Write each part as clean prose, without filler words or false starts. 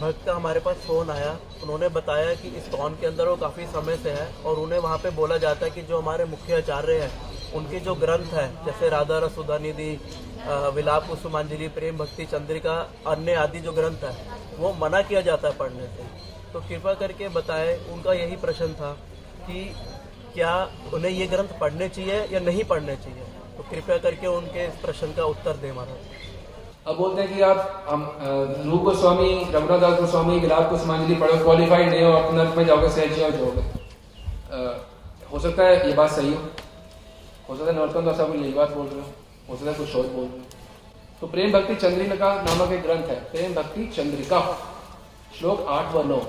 भक्त का हमारे पास फ़ोन आया। उन्होंने बताया कि इस्कॉन के अंदर वो काफ़ी समय से है और उन्हें वहाँ पे बोला जाता है कि जो हमारे मुख्य आचार्य हैं उनके जो ग्रंथ हैं जैसे राधा रस सुधानिधि, विलाप कुसुमांजलि, प्रेम भक्ति चंद्रिका, अन्य आदि जो ग्रंथ है वो मना किया जाता है पढ़ने से। तो कृपा करके बताएं, उनका यही प्रश्न था कि क्या उन्हें ये ग्रंथ पढ़ने चाहिए या नहीं पढ़ने चाहिए। तो कृपया करके उनके इस प्रश्न का उत्तर दें महाराज। अब बोलते हैं कि आप हम रूप गोस्वामी, रघुनाथ दास गोस्वामी, विलाप कुसुमांजलि पढ़ो, क्वालिफाइड नहीं हो, आप नर्क में जाओगे, सहजिया हो जाओगे। हो सकता है ये बात सही हो सकता है नरोत्तम दास साहब यही बात बोल रहे हो सकता है कुछ और बोल रहे हो। तो प्रेम भक्ति चंद्रिका नामक एक ग्रंथ है, प्रेम भक्ति चंद्रिका, श्लोक 8 व 9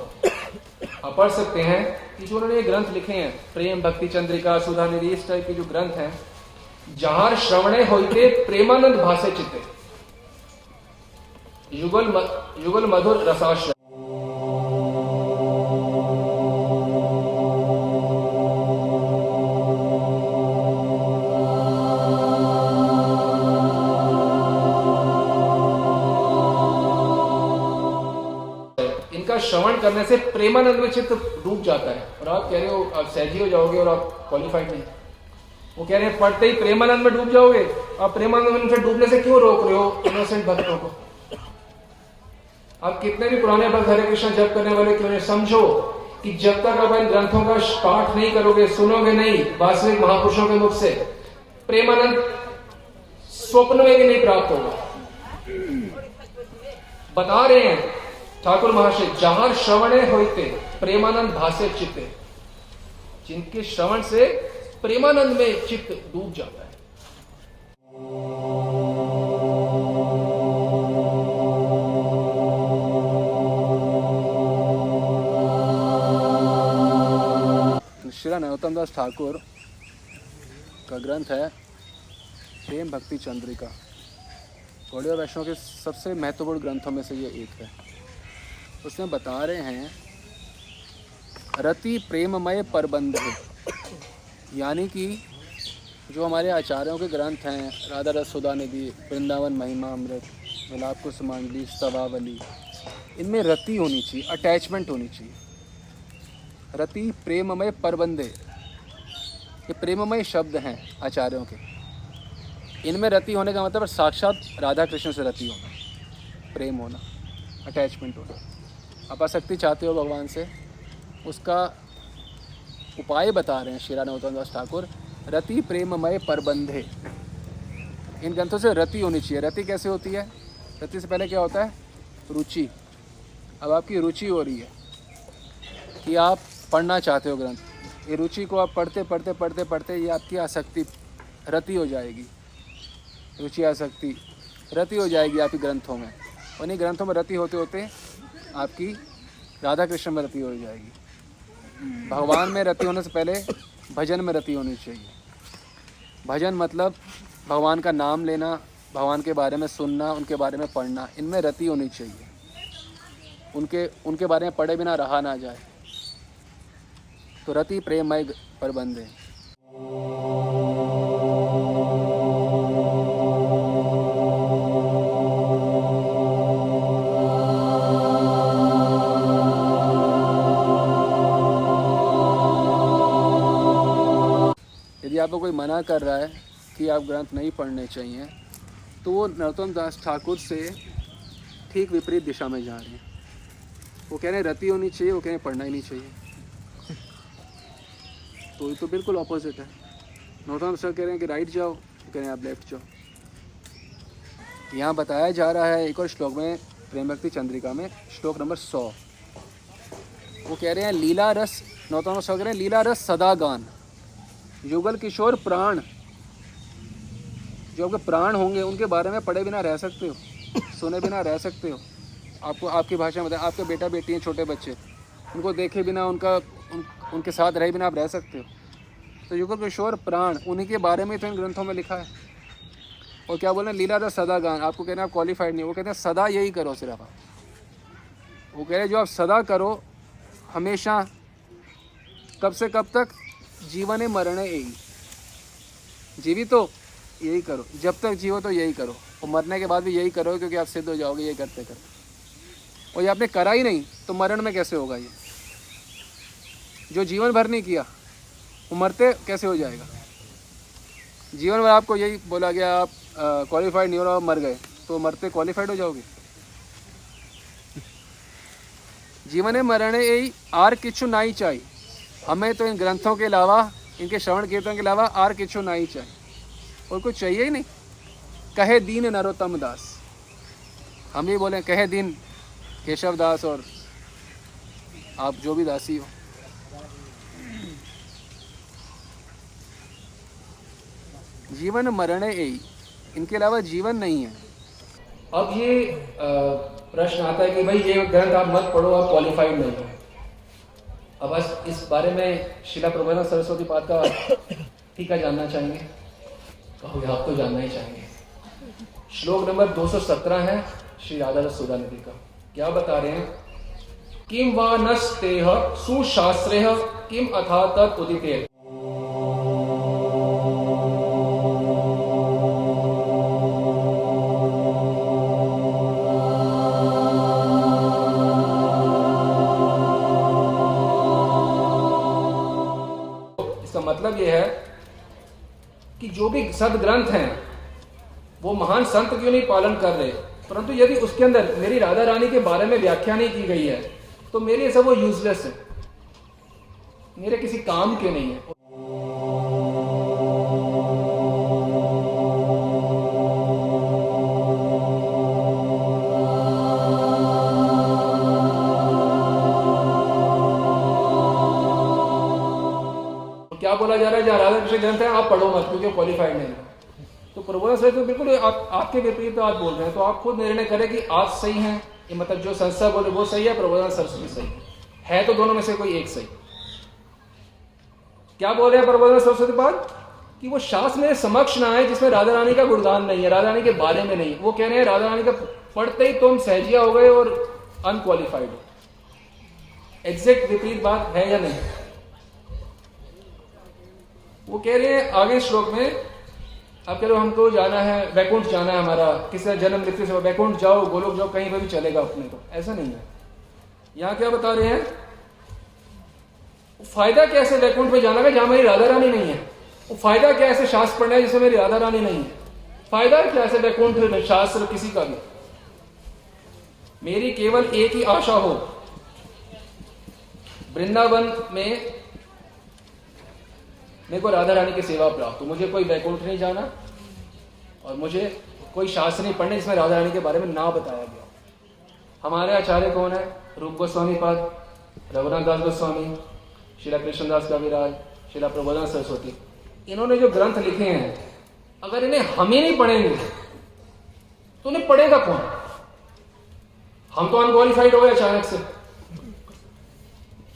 आप पढ़ सकते हैं कि जो उन्होंने ये ग्रंथ लिखे हैं, प्रेम भक्ति चंद्रिका, सुधा निधि, इस टाइप के जो ग्रंथ हैं, जहां श्रवणे होते प्रेमानंद भाषे चित्ते, युगल मधुर रसाश्रय। इनका श्रवण करने से प्रेमानंद में चित्त डूब जाता है। और आप कह रहे हो आप सहजी हो जाओगे और आप क्वालिफाइड नहीं। वो कह रहे हैं पढ़ते ही प्रेमानंद में डूब जाओगे। आप प्रेमानंद में डूबने से क्यों रोक रहे हो इनोसेंट भक्तों को? आप कितने भी पुराने भक्त हरे कृष्ण जप करने वाले क्यों नहीं, समझो कि जब तक आप इन ग्रंथों का पाठ नहीं करोगे, सुनोगे नहीं वास्तविक महापुरुषों के मुख से, प्रेमानंद स्वप्न में भी नहीं प्राप्त होगा। बता रहे हैं ठाकुर महाशय, जहां श्रवणे होते प्रेमानंद भासे चित्ते, जिनके श्रवण से प्रेमानंद में चित्त डूब जाता है। श्री नरोत्तम दास ठाकुर का ग्रंथ है प्रेम भक्ति चंद्रिका, गौड़िया वैष्णव के सबसे महत्वपूर्ण ग्रंथों में से ये एक है। उसमें बता रहे हैं रति प्रेममय परबंध है, यानी कि जो हमारे आचार्यों के ग्रंथ हैं, राधा रस सुधा निधि, वृंदावन महिमा अमृत, विलाप कुसुमांजलि, स्तवावली, इनमें रति होनी चाहिए, अटैचमेंट होनी चाहिए। रति प्रेममय परबंधे, ये प्रेममय शब्द हैं आचार्यों के। इनमें रति होने का मतलब साक्षात राधा कृष्ण से रति होना, प्रेम होना, अटैचमेंट होना। आप आसक्ति चाहते हो भगवान से, उसका उपाय बता रहे हैं श्री नरोत्तम दास ठाकुर, रति प्रेममय परबंधे। इन ग्रंथों से रति होनी चाहिए। रति कैसे होती है? रति से पहले क्या होता है? रुचि। अब आपकी रुचि हो रही है कि आप पढ़ना चाहते हो ग्रंथ, ये रुचि को आप पढ़ते पढ़ते पढ़ते पढ़ते ये आपकी आसक्ति रति हो जाएगी। रुचि आसक्ति रति हो जाएगी आपकी ग्रंथों में। उन्हीं ग्रंथों में रति होते होते आपकी राधा कृष्ण में रति हो जाएगी। भगवान में रति होने से पहले भजन में रति होनी चाहिए। भजन मतलब भगवान का नाम लेना, भगवान के बारे में सुनना, उनके बारे में पढ़ना, इनमें रति होनी चाहिए। उनके बारे में पढ़े बिना रहा ना जाए। तो रति प्रेममय परबंध है। यदि आपको कोई मना कर रहा है कि आप ग्रंथ नहीं पढ़ने चाहिए, तो वो नरोत्तम दास ठाकुर से ठीक विपरीत दिशा में जा रहे हैं। वो कह रहे हैं रति होनी चाहिए, वो कह रहे हैं पढ़ना ही नहीं चाहिए। तो ये तो बिल्कुल ऑपोजिट है। नरोत्तम सर कह रहे हैं कि राइट जाओ, वो कह रहे हैं आप लेफ्ट जाओ। यहाँ बताया जा रहा है एक और श्लोक में, प्रेम भक्ति चंद्रिका में श्लोक नंबर 100, वो कह रहे हैं लीला रस, नरोत्तम सर कह रहे हैं लीला रस सदा गान, युगल किशोर प्राण, जो आपके प्राण होंगे उनके बारे में पढ़े बिना रह सकते हो, सुने बिना रह सकते हो। आपको आपकी भाषा में बताएं, आपके बेटा बेटी हैं छोटे बच्चे, उनको देखे बिना, उनके साथ रहे बिना आप रह सकते हो? तो युगल किशोर प्राण, उन्हीं के बारे में तो इन ग्रंथों में लिखा है। और क्या बोल रहे हैं? लीला रस सदा गान। आपको कहना आप क्वालिफाइड नहीं, वो कहते हैं सदा यही करो सिर्फ आप। वो कह रहे हैं जो आप सदा करो हमेशा, कब से कब तक? जीवन मरण यही, जीवित तो यही करो, जब तक जीवो तो यही करो, और मरने के बाद भी यही करो, क्योंकि आप सिद्ध हो जाओगे ये करते करते। और ये आपने करा ही नहीं तो मरण में कैसे होगा? ये जो जीवन भर नहीं किया वो मरते कैसे हो जाएगा? जीवन भर आपको यही बोला गया आप क्वालिफाइड नहीं हो रहा, मर गए, तो मरते क्वालिफाइड हो जाओगे? जीवन मरण यही आर किच्छु नाई चाहिए, हमें तो इन ग्रंथों के अलावा, इनके श्रवण कीर्तन के अलावा आर किच्छु नाई चाहिए, और कुछ चाहिए ही नहीं। कहे दीन नरोत्तम दास, हम ही बोले कहे दीन केशव दास और आप जो भी दासी हो। जीवन मरण यही, इनके अलावा जीवन नहीं है। अब ये प्रश्न आता है कि भाई ये ग्रंथ आप मत पढ़ो, आप क्वालिफाइड नहीं हो। अब बस इस बारे में शिला प्रबोधानंद सरस्वती पाद का टीका जानना चाहेंगे? कहोगे आप तो जानना ही चाहेंगे। श्लोक नंबर 217 है श्री राधा रस सुधानिधि का। क्या बता रहे हैं? किम वा नस्तेह सुशास्त्रेह किम अथा तत् उदितेः। मतलब यह है कि जो भी सदग्रंथ हैं वो महान संत क्यों नहीं पालन कर रहे, परंतु यदि उसके अंदर मेरी राधा रानी के बारे में व्याख्या नहीं की गई है तो मेरे सब वो यूजलेस है, मेरे किसी काम के नहीं है। क्या बोला जा रहा है? जो राधा कृष्ण ग्रंथ है आप पढ़ो मत क्योंकि क्वालिफाइड नहीं है। तो प्रबोधन सर तो बिल्कुल आपके विपरीत आप बोल रहे हैं, तो आप खुद निर्णय करें कि आप सही हैं, ये मतलब जो संस्था बोले वो सही है, प्रबोधन सरस्वती सही है तो दोनों में से कोई एक सही। क्या बोल रहे हैं प्रबोधन सरस्वती पाद? कि वो शास्त्र मेरे समक्ष ना आए जिसमें राधा रानी का गुणगान नहीं है, राधा रानी के बारे में नहीं। वो कह रहे हैं राधा रानी का पढ़ते ही तुम सहजिया हो गए और अनक्वालिफाइड हो। एग्जैक्ट विपरीत बात है या नहीं? वो कह रहे हैं आगे श्लोक में, आप कह रहे हो हमको जाना है, वैकुंठ जाना है, हमारा किसी जन्म मृत्यु से वैकुंठ जाओ, गोलोक जाओ, कहीं पर भी चलेगा अपने को। ऐसा नहीं है। यहां क्या बता रहे हैं? फायदा क्या ऐसे वैकुंठ में जाना है जहां मेरी राधा रानी नहीं है? वो फायदा क्या ऐसे शास्त्र पढ़ना है जिसमें मेरी राधा रानी नहीं है? फायदा क्या ऐसे वैकुंठ शास्त्र किसी का भी? मेरी केवल एक ही आशा हो, वृंदावन में मेरे को राधा रानी की सेवा प्राप्त हो। मुझे कोई वैकुंठ नहीं जाना और मुझे कोई शास्त्र नहीं पढ़ने जिसमें राधा रानी के बारे में ना बताया गया। हमारे आचार्य कौन है? रूप गोस्वामी पाद, रघुनाथ दास गोस्वामी, शिला कृष्णदास कविराज, शिला प्रबोधानंद सरस्वती। इन्होंने जो ग्रंथ लिखे हैं, अगर इन्हें हम ही नहीं पढ़ेंगे तो उन्हें पढ़ेगा कौन? हम तो अनक्वालिफाइड हो गए अचानक से।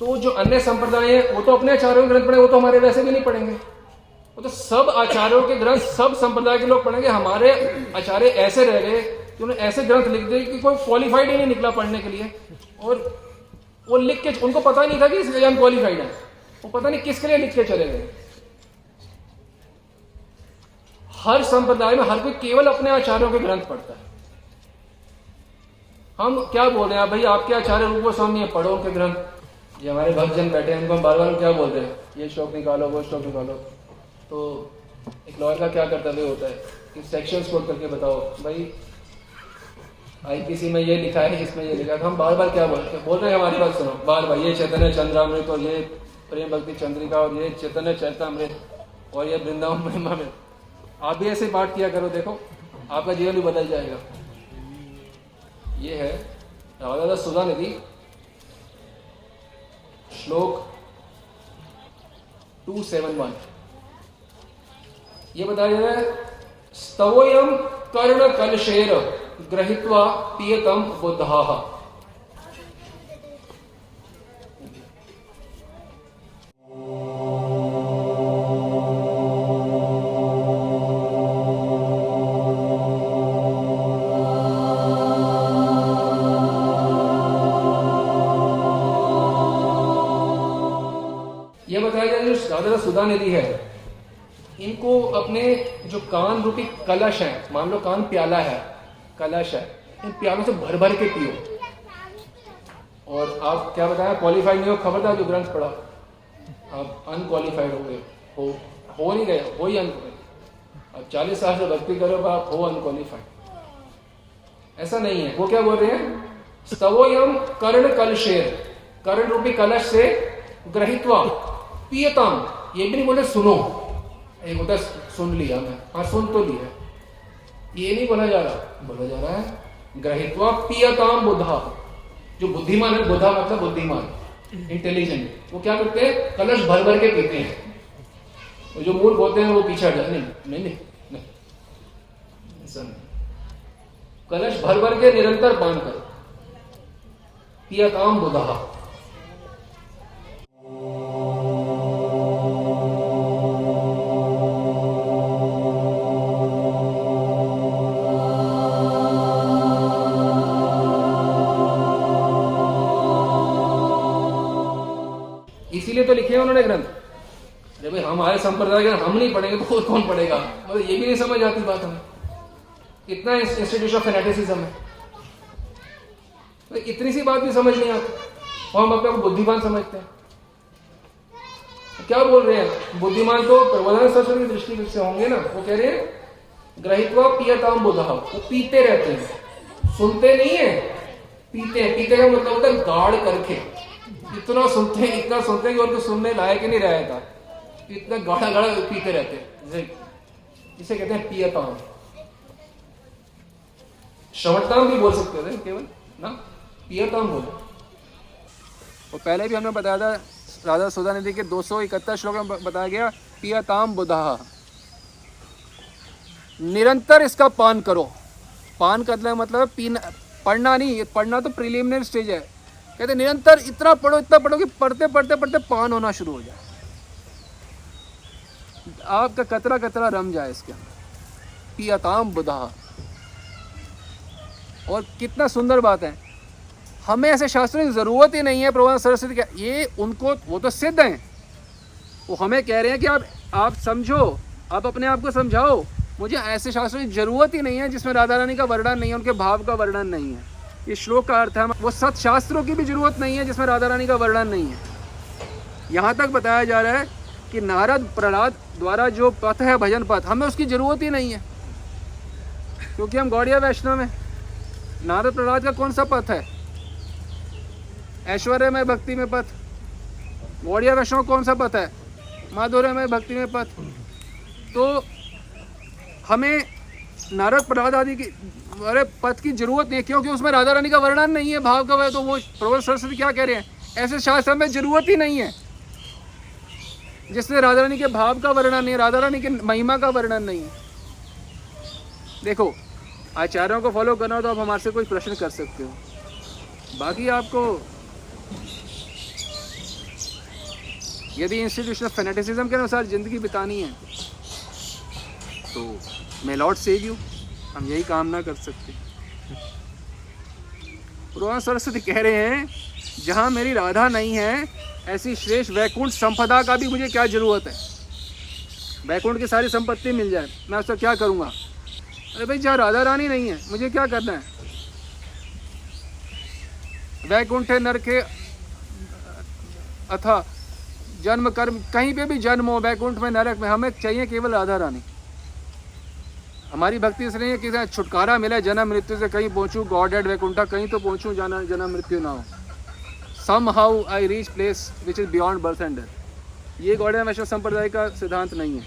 तो जो अन्य संप्रदाय है वो तो अपने आचार्यों के ग्रंथ पढ़ेंगे, वो तो हमारे वैसे भी नहीं पढ़ेंगे। वो तो सब आचार्यों के ग्रंथ सब संप्रदाय के लोग पढ़ेंगे। हमारे आचार्य ऐसे रह गए कि उन्होंने ऐसे ग्रंथ लिख दिए कि कोई क्वालिफाइड ही नहीं निकला पढ़ने के लिए, और वो लिख के उनको पता नहीं था कि इसलिए अनक्वालिफाइड है, वो पता नहीं किसके लिए लिख के चले गए। हर संप्रदाय में हर कोई केवल अपने आचार्यों के ग्रंथ पढ़ता है। हम क्या बोल रहे हैं भाई, आपके आचार्य रूप गोस्वामी है, पढ़ो उनके ग्रंथ। ये हमारे भक्तजन बैठे हैं, उनको हम बार बार क्या बोलते हैं, ये श्लोक निकालो, वो श्लोक निकालो। तो एक लॉयर का क्या कर्तव्य होता है कि सेक्शंस कोड करके बताओ, भाई आईपीसी में ये लिखा है, इसमें ये लिखा है। तो हम बार बार क्या बोल रहे हैं, हमारी बात सुनो बार बार, ये चैतन्य चंद्रामृत और ये प्रेम भक्ति चंद्रिका और ये चैतन्य चरितामृत और ये वृंदावन महिमा में। आप भी ऐसे पाठ किया करो, देखो आपका जीवन भी बदल जाएगा। ये है राधा दास सुधानिधि, श्लोक 271। ये बताया जा रहा है, स्तवोयम कर्ण कलशेर ग्रहित्वा पियतम बुद्धाः। ये बताया जा रहा है जो राधा दास सुधानिधि है, इनको अपने जो कान रूपी कलश है, मान लो कान प्याला है, कलश है, इन प्यालों से भर भर के पियो। और आप क्या बताया, क्वालिफाइड नहीं हो, खबरदार जो ग्रंथ पढ़ा, आप अनक्वालिफाइड हो गए, हो नहीं गए, हो ही अनक्वालिफाइड। आप 40 साल से भक्ति करो पर आप हो अनक्वालिफाइड, ऐसा नहीं है। वो क्या बोल रहे हैं, स्तवोयम कर्ण कलशेर, कर्ण रूपी कलश से ग्रहित्वा पियताम, ये भी नहीं बोले सुनो, एक होता सुन लिया मैं, हाँ सुन तो लिया, ये नहीं बोला जा रहा, बोला जा रहा है ग्रहित्वा पियताम बुधा, जो बुद्धिमान है, बुधा मतलब बुद्धिमान, इंटेलिजेंट, वो क्या करते हैं, कलश भर भर के पीते हैं, और जो मूर्ख होते हैं वो पीछे हट जाते, नहीं, ऐसा नहीं, कलश भर भर के निरंतर पान करो, पियताम बुधा। इसीलिए तो लिखे हैं उन्होंने ग्रंथ। अरे भाई हमारे संप्रदाय के हम नहीं पढ़ेंगे तो कौन पढ़ेगा, मतलब ये भी नहीं समझ आती बात हमें, कितना इंस्टीट्यूशन ऑफ फैनेटिसिज्म है, तो इतनी सी बात भी समझ नहीं आती और हम अपने को बुद्धिमान समझते हैं। क्या बोल रहे हैं, बुद्धिमान तो प्रबोधन सरस्वती की दृष्टि से होंगे ना, वो कह रहे हैं ग्रहित्वा पियताम बुधा, वो पीते रहते हैं, सुनते नहीं है, पीते हैं। पीते का मतलब होता है गाढ़ करके, इतना सुनते हैं, इतना सुनते हैं कि उनको सुनने लायक ही नहीं रहता, इतना गाढ़ा गाढ़ा पीते रहते हैं, इसे कहते हैं पियताम। श्रवणताम भी बोल सकते थे केवल ना, पियताम बोलो। और पहले भी हमने बताया था राधा सुधा निधि के 271 श्लोक में बताया गया पियताम बुधा, निरंतर इसका पान करो। पान करना मतलब पीना, पढ़ना नहीं, पढ़ना तो प्रिलिमिनरी स्टेज है, कहते निरंतर इतना पढ़ो कि पढ़ते पढ़ते पढ़ते पान होना शुरू हो जाए, आपका कतरा कतरा रम जाए इसके अंदर, पियताम बुधा। और कितना सुंदर बात है, हमें ऐसे शास्त्रों की जरूरत ही नहीं है। प्रभुपाद सरस्वती क्या ये उनको, वो तो सिद्ध हैं, वो हमें कह रहे हैं कि आप समझो, आप अपने आप को समझाओ, मुझे ऐसे शास्त्रों की जरूरत ही नहीं है जिसमें राधा रानी का वर्णन नहीं है, उनके भाव का वर्णन नहीं है। ये श्लोक का अर्थ है, वो सत शास्त्रों की भी जरूरत नहीं है जिसमें राधा रानी का वर्णन नहीं है। यहाँ तक बताया जा रहा है कि नारद प्रहलाद द्वारा जो पथ है भजन पथ, हमें उसकी जरूरत ही नहीं है, क्योंकि हम गौड़िया वैष्णव में। नारद प्रहलाद का कौन सा पथ है, ऐश्वर्यमय भक्ति में पथ। गौड़िया वैष्णव कौन सा पथ है, माधुर्यमय भक्ति में पथ। तो हमें नारद प्रहलाद आदि की अरे पथ की जरूरत नहीं है, क्योंकि उसमें राधा रानी का वर्णन नहीं है, भाव का। तो वो प्रभुपाद सरस्वती क्या कह रहे हैं, ऐसे शास्त्र में जरूरत ही नहीं है जिसमें राधा रानी के भाव का वर्णन नहीं है, राधा रानी की महिमा का वर्णन नहीं है। देखो, आचार्यों को फॉलो करना हो तो आप हमारे से कोई प्रश्न कर सकते हो, बाकी आपको यदि इंस्टीट्यूशन ऑफ फैनेटिसिज्म के अनुसार जिंदगी बितानी है तो मे लॉर्ड सेव यू, हम यही कामना कर सकते हैं। प्रभुपाद सरस्वती कह रहे हैं जहाँ मेरी राधा नहीं है, ऐसी श्रेष्ठ वैकुंठ संपदा का भी मुझे क्या जरूरत है। वैकुंठ की सारी संपत्ति मिल जाए, मैं उसका क्या करूँगा। अरे भाई जहाँ राधा रानी नहीं है मुझे क्या करना है। वैकुंठ है नरके अथा जन्म कर्म, कहीं पे भी जन्म हो, वैकुंठ में नरक में, हमें चाहिए केवल राधा रानी। हमारी भक्ति इसलिए है कि छुटकारा मिले जन्म मृत्यु से, कहीं पहुँचूँ गॉड एड वैकुंठा, कहीं तो पहुँचूँ जन्म मृत्यु ना हो। Somehow I reach place which is beyond birth and death। ये गौड़िया वैष्णव संप्रदाय का सिद्धांत नहीं है।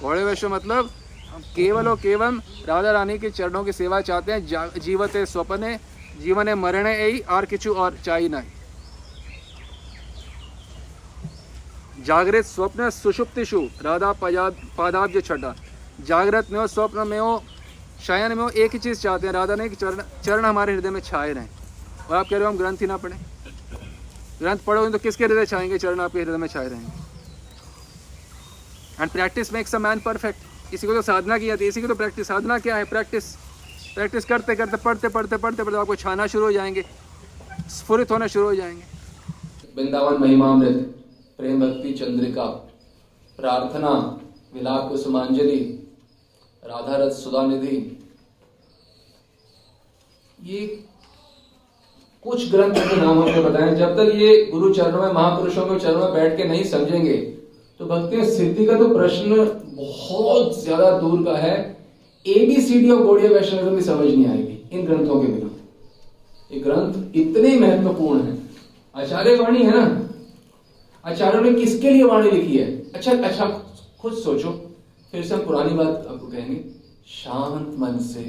गौड़िया वैष्णव मतलब हम केवल और केवल राधा रानी के चरणों की सेवा चाहते हैं। जीवते स्वप्ने जीवने मरणे यही और किचु और चाहिए नहीं। जागृत स्वप्न सुषुप्तिषु राधा पादाब्ज छटा, जागृत में हो, स्वप्न में हो, शयन में हो, एक ही चीज़ चाहते हैं, राधा ने चरण हमारे हृदय में छाए रहें। और आप कह रहे हो हम ग्रंथ ही ना पढ़ें, ग्रंथ पढ़ोगे तो किसके हृदय छाएंगे, चरण आपके हृदय में छाए रहेंगे। And practice makes a man perfect. इसी को तो साधना की जाती है, इसी को तो प्रैक्टिस। साधना क्या है, प्रैक्टिस। प्रैक्टिस करते करते पढ़ते पढ़ते पढ़ते पढ़ते आपको छाना शुरू हो जाएंगे, स्फुरित होना शुरू हो जाएंगे। वृंदावन महिमामृत, प्रेम भक्ति चंद्रिका, प्रार्थना, विलाप कुसुमांजलि, राधा रस सुधा निधि, ये कुछ ग्रंथों के नाम हमने बताए। जब तक ये गुरु चरणों में, महापुरुषों के चरणों में बैठ के नहीं समझेंगे तो भक्ति में सिद्धि का तो प्रश्न बहुत ज्यादा दूर का है। ABCD ऑफ गौड़ीय वैष्णविज्म भी समझ नहीं आएगी इन ग्रंथों के बिना। ये ग्रंथ इतने महत्वपूर्ण है। आचार्य वाणी है ना, आचार्यों ने किसके लिए वाणी लिखी है? अच्छा खुद सोचो, फिर से हम पुरानी बात आपको कहेंगे। शांत मन से,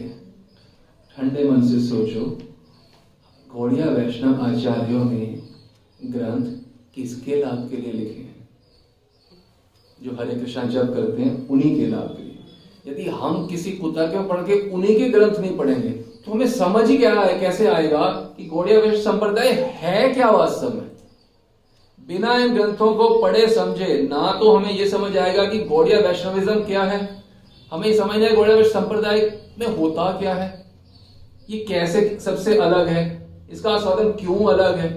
ठंडे मन से सोचो, गौड़िया वैष्णव आचार्यों ने ग्रंथ किसके लाभ के लिए लिखे हैं? जो हरे कृष्णा जप करते हैं उन्हीं के लाभ के लिए। यदि हम किसी पुस्तक में पढ़ के उन्हीं के ग्रंथ नहीं पढ़ेंगे तो हमें समझ ही क्या है, कैसे आएगा कि गौड़िया वैष्णव संप्रदाय है क्या वास्तव में? बिना इन ग्रंथों को पढ़े समझे ना तो हमें यह समझ आएगा कि गौड़िया वैष्णविज्म क्या है, हमें समझना है गौड़िया वैष्णव संप्रदाय में होता क्या है, ये कैसे सबसे अलग है, इसका आस्वादन क्यों अलग है।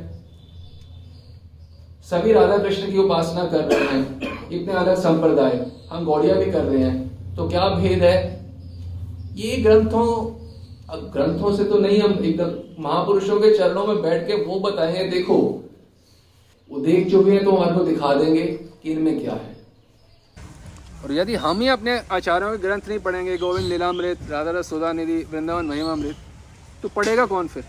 सभी राधा कृष्ण की उपासना कर रहे हैं, इतने अलग संप्रदाय, हम गौड़िया भी कर रहे हैं, तो क्या भेद है? ये ग्रंथों से तो नहीं, हम एकदम महापुरुषों के चरणों में बैठ के वो बताएंगे, देखो वो देख चुके हैं तो हमारे को दिखा देंगे कि इनमें क्या है। और यदि हम ही अपने आचार्यों के ग्रंथ नहीं पढ़ेंगे, गोविंद लीलामृत, राधा रस सुधानिधि, वृंदावन महिमामृत, तो पढ़ेगा कौन फिर?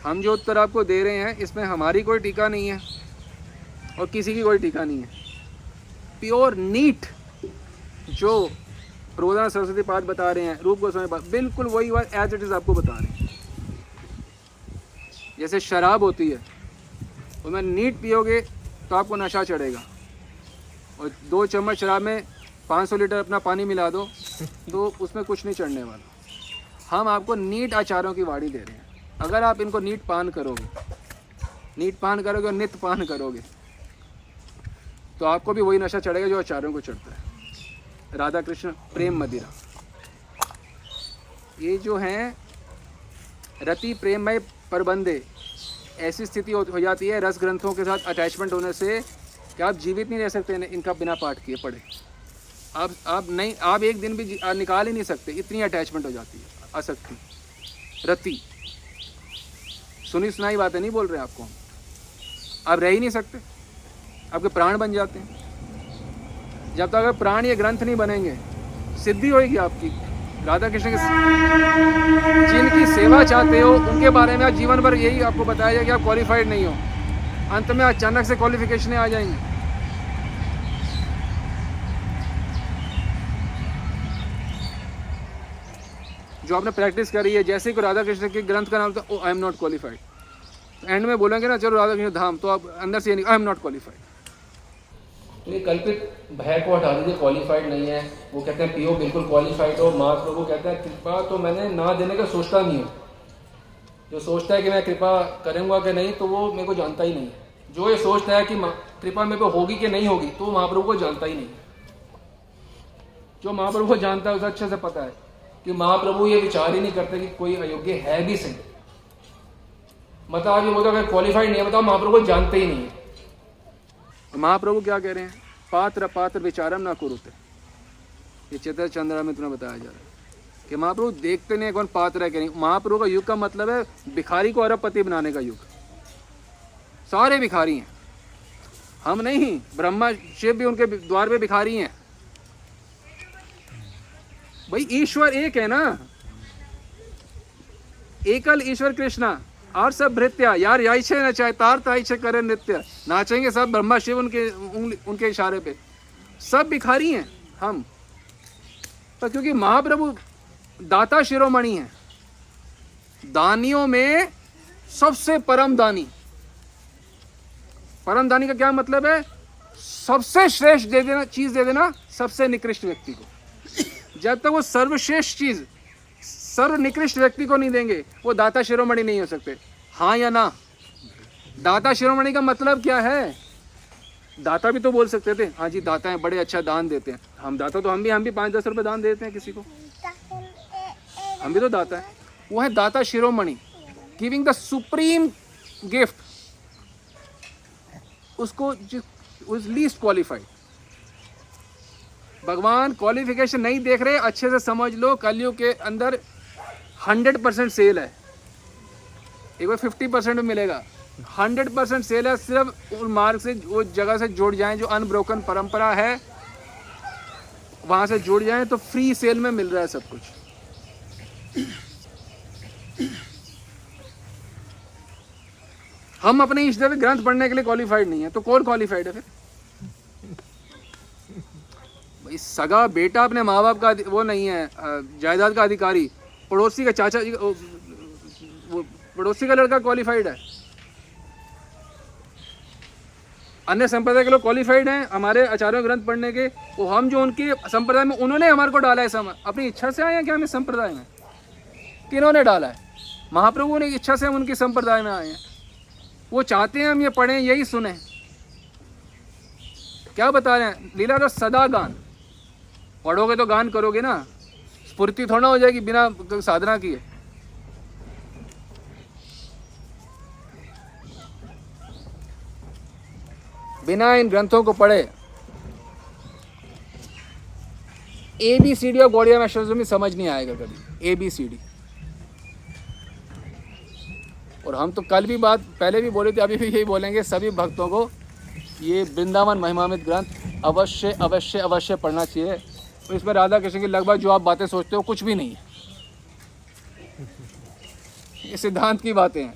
हम जो उत्तर आपको दे रहे हैं इसमें हमारी कोई टीका नहीं है और किसी की कोई टीका नहीं है। प्योर नीट जो रोजाना सरस्वती पाठ बता रहे हैं, रूप गोस्वामी पाठ, बिल्कुल वही बात एज इट इज आपको बता रहे हैं। जैसे शराब होती है, उसमें नीट पियोगे तो आपको नशा चढ़ेगा, और 2 चम्मच शराब में 500 लीटर अपना पानी मिला दो तो उसमें कुछ नहीं चढ़ने वाला। हम आपको नीट आचार्यों की वाणी दे रहे हैं। अगर आप इनको नीट पान करोगे और नित्य पान करोगे तो आपको भी वही नशा चढ़ेगा जो आचार्यों को चढ़ता है। राधा कृष्ण प्रेम मदिरा, ये जो हैं रति प्रेममय परबंधे, ऐसी स्थिति हो जाती है रस ग्रंथों के साथ अटैचमेंट होने से कि आप जीवित नहीं रह सकते इनका बिना पाठ किए पढ़े। आप एक दिन भी निकाल ही नहीं सकते, इतनी अटैचमेंट हो जाती है, आसक्ति, रति। सुनी सुनाई बातें नहीं बोल रहे आपको, आप रह ही नहीं सकते, आपके प्राण बन जाते हैं। जब तक अगर प्राण ये ग्रंथ नहीं बनेंगे, सिद्धि होगी आपकी। राधा कृष्ण की जिनकी सेवा चाहते हो उनके बारे में आज जीवन भर यही आपको बताया जाए कि आप क्वालिफाइड नहीं हो, अंत में अचानक से क्वालिफिकेशन आ जाएंगी। जो आपने प्रैक्टिस करी है, जैसे कि राधा कृष्ण के ग्रंथ का नाम था, I am not qualified, and में बोलेंगे ना चलो राधा कृष्ण धाम, तो आप अंदर से आई एम नॉट क्वालिफाइड। तो ये कल्पित भय को हटा दीजिए, क्वालिफाइड नहीं है। वो कहते हैं पियो बिल्कुल क्वालिफाइड हो। महाप्रभु कहते हैं कृपा तो मैंने ना देने का सोचता नहीं हूँ। जो सोचता है कि मैं कृपा करूँगा कि नहीं, तो वो मेरे को जानता ही नहीं है। जो ये सोचता है कि कृपा मेरे को होगी कि नहीं होगी, तो वो महाप्रभु को जानता ही नहीं है। जो महाप्रभु को जानता है उसे अच्छे से पता है कि महाप्रभु ये विचार ही नहीं करते कि कोई अयोग्य है भी सही। मतलब आप ये बोलते अगर क्वालिफाइड नहीं है, बताओ महाप्रभु को जानते ही नहीं है। महाप्रभु क्या कह रहे हैं? पात्र पात्र विचारम ना कुरुते। ये चैतन्य चंद्रा में तुम्हें बताया जा रहा है कि महाप्रभु देखते नहीं कौन पात्र है कि नहीं। महाप्रभु का युग का मतलब है भिखारी को अरबपति बनाने का युग। सारे भिखारी हैं, हम नहीं। ब्रह्मा शिव भी उनके द्वार पे भिखारी हैं। भाई ईश्वर एक है ना, एकल ईश्वर कृष्णा और सब भृत्या यार याइछे न चाहे तार ताइछे करे नृत्य। नाचेंगे सब ब्रह्मा शिव उनके इशारे पे। सब भिखारी हैं हम, पर क्योंकि महाप्रभु दाता शिरोमणि हैं, दानियों में सबसे परम दानी। परम दानी का क्या मतलब है? सबसे श्रेष्ठ दे देना, चीज दे देना सबसे निकृष्ट व्यक्ति को। जब तक वो सर्वश्रेष्ठ चीज सर्वनिकृष्ट व्यक्ति को नहीं देंगे, वो दाता शिरोमणि नहीं हो सकते। हाँ या ना? दाता शिरोमणि का मतलब क्या है? दाता भी तो बोल सकते थे, हाँ जी दाता हैं, बड़े अच्छा दान देते हैं। हम दाता तो हम भी 5-10 रुपए दान देते हैं किसी को, हम भी तो दाता है। वो है दाता शिरोमणि, गिविंग द सुप्रीम गिफ्ट, उसको लीस्ट क्वालिफाइड। भगवान क्वालिफिकेशन नहीं देख रहे, अच्छे से समझ लो। कलयुग के अंदर 100% सेल है, एक बार 50% में मिलेगा। 100% सेल है, सिर्फ उन मार्ग से, वो जगह से जुड़ जाएं जो अनब्रोकन परंपरा है, वहाँ से जुड़ जाएं तो फ्री सेल में मिल रहा है सब कुछ। हम अपने इष्ट देव ग्रंथ पढ़ने के लिए क्वालिफाइड नहीं है, तो कौन क्वालिफाइड है फिर? भाई सगा बेटा अपने माँ बाप का वो नहीं है, जायदाद का अधिकारी, पड़ोसी का चाचा जी, वो पड़ोसी का लड़का क्वालिफाइड है। अन्य संप्रदाय के लोग क्वालिफाइड हैं हमारे आचार्यों ग्रंथ पढ़ने के। वो हम जो उनके संप्रदाय में, उन्होंने हमारे को डाला है, अपनी इच्छा से आए हैं क्या हमें संप्रदाय में? किन्होंने डाला है? महाप्रभु ने इच्छा से हम उनके संप्रदाय में आए हैं। वो चाहते हैं हम ये पढ़ें, यही सुने। क्या बता रहे हैं? लीला रस सदा गान, पढ़ोगे तो गान करोगे ना, स्फूर्ति थोड़ा हो जाएगी बिना साधना किए। बिना इन ग्रंथों को पढ़े ABCD और गौड़िया मास्टर्स में समझ नहीं आएगा कभी, ABCD। और हम तो कल भी बात पहले भी बोले थे, अभी भी यही बोलेंगे, सभी भक्तों को ये वृंदावन महिमामृत ग्रंथ अवश्य अवश्य अवश्य पढ़ना चाहिए। और इसमें राधा कृष्ण की लगभग जो आप बातें सोचते हो कुछ भी नहीं है, ये सिद्धांत की बातें हैं।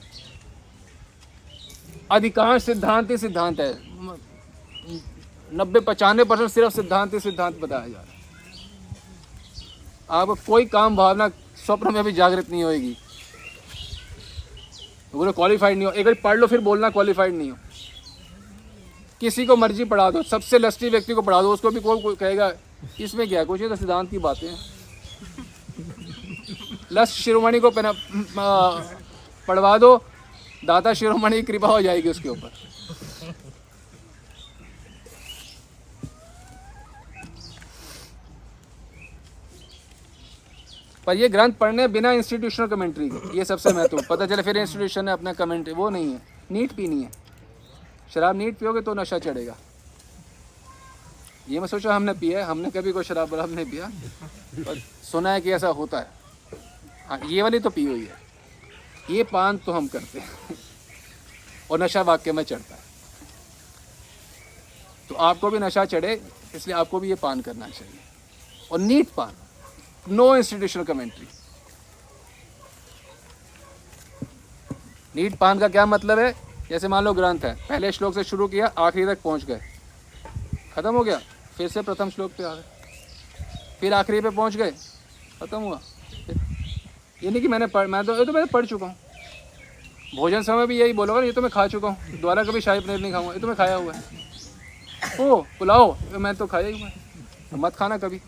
अधिकांश सिद्धांत ही सिद्धांत है, 90-95% सिर्फ सिद्धांत ही सिद्धांत बताया जा रहा है। आपको कोई काम भावना स्वप्न में भी जागृत नहीं होगी। बोलो क्वालिफाइड नहीं हो, एक बार पढ़ लो फिर बोलना क्वालिफाइड नहीं हो। किसी को मर्जी पढ़ा दो, सबसे लस्टी व्यक्ति को पढ़ा दो, उसको भी कोई कहेगा इसमें क्या कुछ है, तो सिद्धांत की बातें हैं। लस्ट शिरोमणि को पढ़वा दो, दाता शिरोमणि की कृपा हो जाएगी उसके ऊपर। पर ये ग्रंथ पढ़ने बिना इंस्टीट्यूशनल कमेंट्री के, ये सबसे महत्वपूर्ण। पता चले फिर इंस्टीट्यूशन ने अपना कमेंट्री, वो नहीं है। नीट पीनी है, शराब नीट पियोगे तो नशा चढ़ेगा। ये मैं सोचा हमने पिया है, हमने कभी कोई शराब वराब नहीं पिया, पर सुना है कि ऐसा होता है। हाँ, ये वाली तो पी हुई है, ये पान तो हम करते हैं और नशा वाक्य में चढ़ता है। तो आपको भी नशा चढ़े, इसलिए आपको भी ये पान करना चाहिए। और नीट पान, नो इंस्टीट्यूशनल कमेंट्री। नीट पान का क्या मतलब है? जैसे मान लो ग्रंथ है, पहले श्लोक से शुरू किया, आखिरी तक पहुंच गए, खत्म हो गया, फिर से प्रथम श्लोक पे आ गए, फिर आखिरी पे पहुंच गए, खत्म हुआ। ये नहीं कि मैं तो मैंने पढ़ चुका हूँ। भोजन समय भी यही बोलोगा, ये तो मैं खा चुका हूँ, दोबारा कभी शाही पनीर नहीं खाऊंगा, ये तो मैं खाया हुआ है। ओ पुलाव, मैं तो खाया ही हुआ है, तो मत खाना कभी।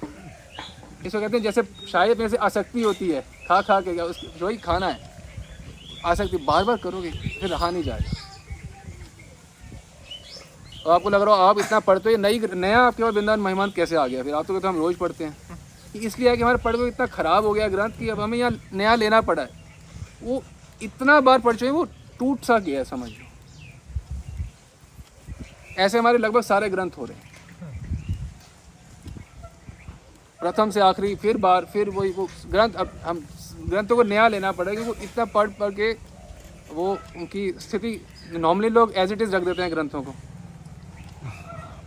इसको कहते हैं जैसे शाही पनीर से आसक्ति होती है, खा खा के, क्या उसकी जो ही खाना है, आसक्ति बार बार करोगे फिर रहा नहीं जाएगा। और आपको लग रहा हो आप इतना पढ़ते हो, नया आपके पास वृंदावन महिमा कैसे आ गया? फिर आप तो कहते हम रोज़ पढ़ते हैं। इसलिए है कि हमारे पढ़ में इतना ख़राब हो गया ग्रंथ कि अब हमें यहाँ नया लेना पड़ा है। वो इतना बार पढ़ चुके, वो टूट सा गया है, समझ लो। ऐसे हमारे लगभग सारे ग्रंथ हो रहे हैं, प्रथम से आखिरी, फिर वही वो ग्रंथ। अब हम ग्रंथों को नया लेना पड़ेगा, वो इतना पढ़ के वो उनकी स्थिति, नॉर्मली लोग एज इट इज़ रख देते हैं ग्रंथों को,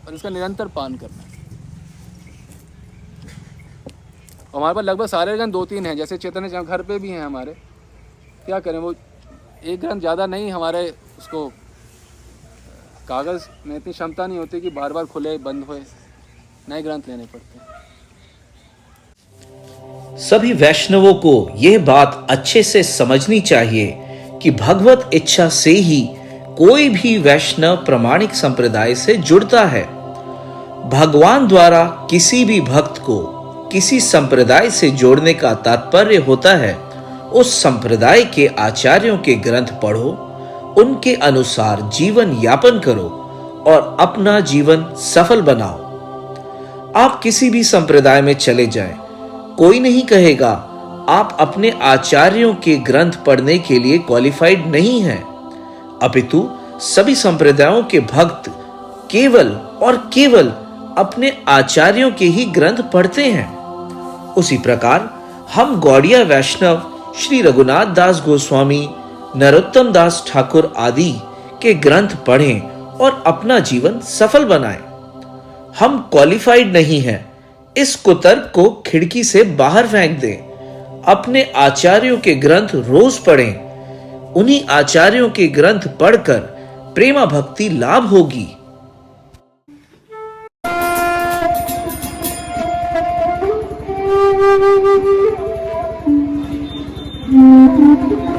और इसका निरंतर पान करना है। हमारे पास लगभग सारे ग्रंथ 2-3 हैं, जैसे चैतन्य घर पे भी हैं हमारे। क्या करें, वो एक ग्रंथ ज़्यादा नहीं, हमारे उसको कागज़ में इतनी क्षमता नहीं होती कि बार बार खुले बंद होए, नए ग्रंथ लेने पड़ते हैं। सभी वैष्णवों को यह बात अच्छे से समझनी चाहिए कि भगवत इच्छा से ही कोई भी वैष्णव प्रामाणिक संप्रदाय से जुड़ता है। भगवान द्वारा किसी भी भक्त को किसी संप्रदाय से जोड़ने का तात्पर्य होता है उस संप्रदाय के आचार्यों के ग्रंथ पढ़ो, उनके अनुसार जीवन यापन करो और अपना जीवन सफल बनाओ। आप किसी भी संप्रदाय में चले जाएं, कोई नहीं कहेगा आप अपने आचार्यों के ग्रंथ पढ़ने के लिए क्वालिफाइड नहीं हैं। अपितु सभी संप्रदायों के भक्त केवल और केवल अपने आचार्यों के ही ग्रंथ पढ़ते हैं, उसी प्रकार हम गौड़िया वैष्णव श्री रघुनाथ दास गोस्वामी, नरोत्तम दास ठाकुर आदि के ग्रंथ पढ़ें और अपना जीवन सफल बनाएं। हम क्वालिफाइड नहीं हैं, इस कुतर्क को खिड़की से बाहर फेंक दें। अपने आचार्यों के ग्रंथ रोज पढ़ें। उन्हीं आचार्यों के ग्रंथ पढ़कर प्रेमा भक्ति लाभ होगी। Mm-hmm.